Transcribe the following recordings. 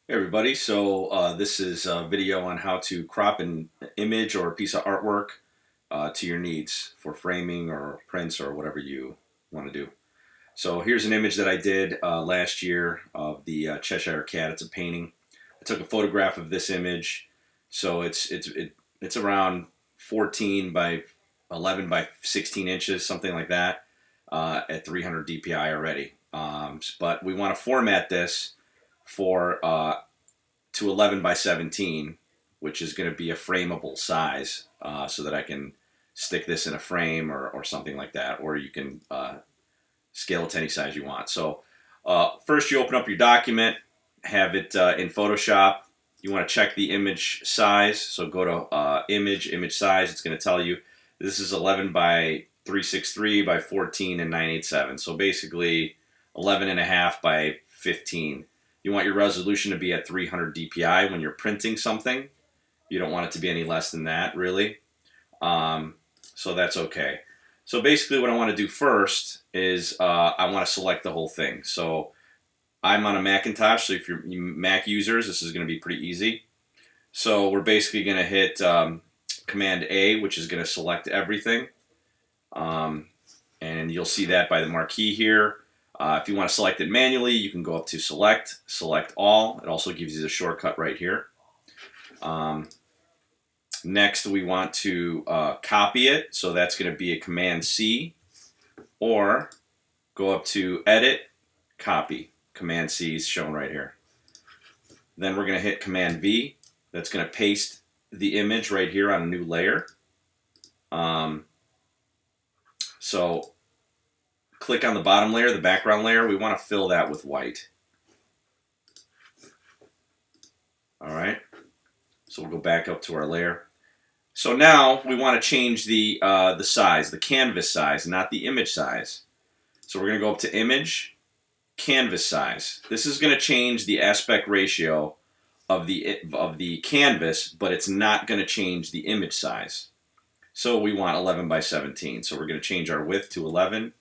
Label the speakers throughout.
Speaker 1: Hey everybody, so this is a video on how to crop an image or a piece of artwork to your needs for framing or prints or whatever you want to do. So here's an image that I did last year of the Cheshire Cat. It's a painting. I took a photograph of this image, so it's around 14 by 11 by 16 inches, something like that, at 300 DPI already. But we want to format this for to 11 by 17, which is going to be a frameable size, so that I can stick this in a frame or something like that, or you can scale it to any size you want. So first you open up your document, have it in Photoshop. You want to check the image size, so go to image size. It's going to tell you this is 11 by 363 by 14 and 987. So basically 11 and a half by 15. You want your resolution to be at 300 DPI when you're printing something. You don't want it to be any less than that, really. So that's okay. So basically what I want to do first is I want to select the whole thing. So I'm on a Macintosh, so if you're Mac users, this is going to be pretty easy. So we're basically going to hit Command A, which is going to select everything. And you'll see that by the marquee here. If you want to select it manually, you can go up to select all. It also gives you the shortcut right here. Next, we want to copy it. So that's going to be a Command C, or go up to Edit, Copy. Command C is shown right here. Then we're going to hit Command V. That's going to paste the image right here on a new layer. So click on the bottom layer, the background layer. We want to fill that with white. All right. So we'll go back up to our layer. So now we want to change the size, the canvas size, not the image size. So we're going to go up to Image, Canvas Size. This is going to change the aspect ratio of the canvas, but it's not going to change the image size. So we want 11 by 17. So we're going to change our width to 11,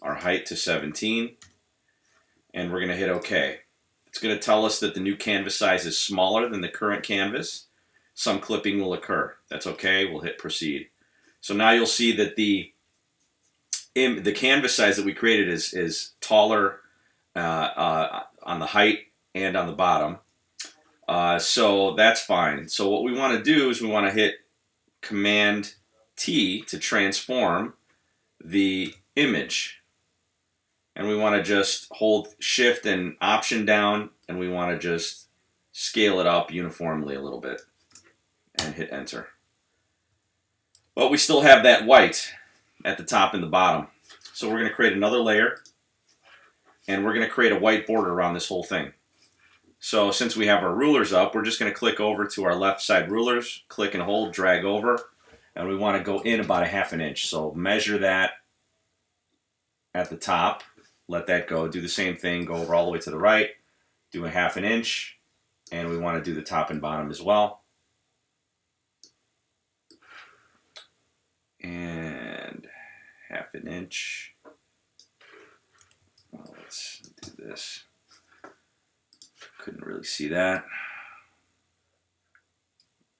Speaker 1: our height to 17, and we're going to hit OK. It's going to tell us that the new canvas size is smaller than the current canvas. Some clipping will occur. That's okay. We'll hit Proceed. So now you'll see that the canvas size that we created is taller on the height and on the bottom. So that's fine. So what we want to do is we want to hit Command T to transform the image. And we want to just hold Shift and Option down, and we want to just scale it up uniformly a little bit and hit Enter. But we still have that white at the top and the bottom. So we're going to create another layer, and we're going to create a white border around this whole thing. So since we have our rulers up, we're just going to click over to our left side rulers, click and hold, drag over, and we want to go in about 1/2 inch. So measure that at the top, let that go, do the same thing, go over all the way to the right, do 1/2 inch, and we want to do the top and bottom as well. And 1/2 inch. Well, let's do this. Couldn't really see that.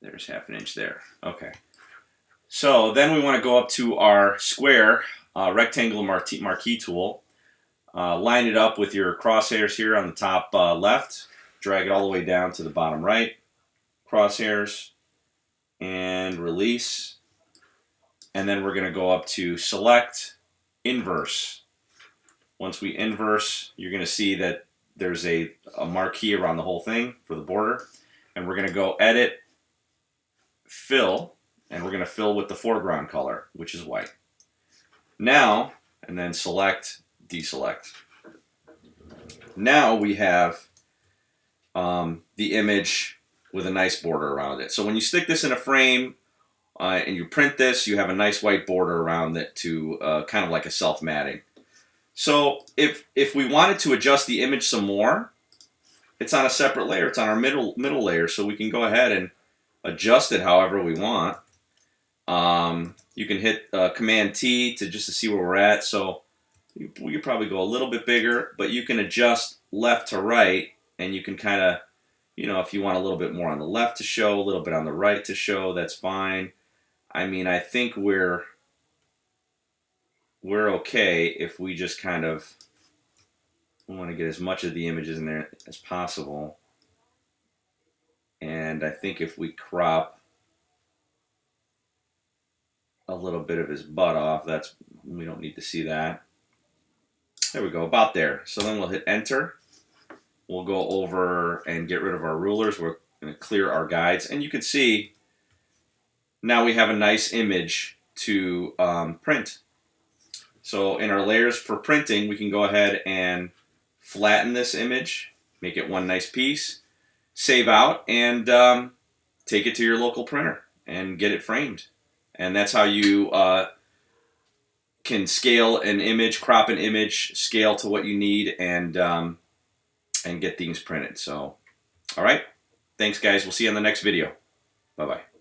Speaker 1: There's 1/2 inch there. Okay. So then we want to go up to our square rectangular marquee tool. Line it up with your crosshairs here on the top left. Drag it all the way down to the bottom right. Crosshairs. And release. And then we're going to go up to Select, Inverse. Once we inverse, you're going to see that there's a marquee around the whole thing for the border. And we're going to go Edit, Fill, and we're going to fill with the foreground color, which is white. Now, and then Select, Deselect. Now we have the image with a nice border around it. So when you stick this in a frame and you print this, you have a nice white border around it to kind of like a self-matting. So if we wanted to adjust the image some more, it's on a separate layer. It's on our middle layer, so we can go ahead and adjust it however we want. You can hit Command T to just to see where we're at. So we could probably go a little bit bigger, but you can adjust left to right, and you can kind of You know, if you want a little bit more on the left to show, a little bit on the right to show, that's fine. I mean, I think we're okay if we just kind of want to get as much of the images in there as possible. And I think if we crop a little bit of his butt off, we don't need to see that. There we go, about there. So then we'll hit enter. We'll go over and get rid of our rulers. We're going to clear our guides. And you can see now we have a nice image to print. So in our layers for printing, we can go ahead and flatten this image, make it one nice piece, save out, and take it to your local printer and get it framed. And that's how you can scale an image, crop an image, scale to what you need, and get things printed. So, all right. Thanks, guys. We'll see you on the next video. Bye-bye.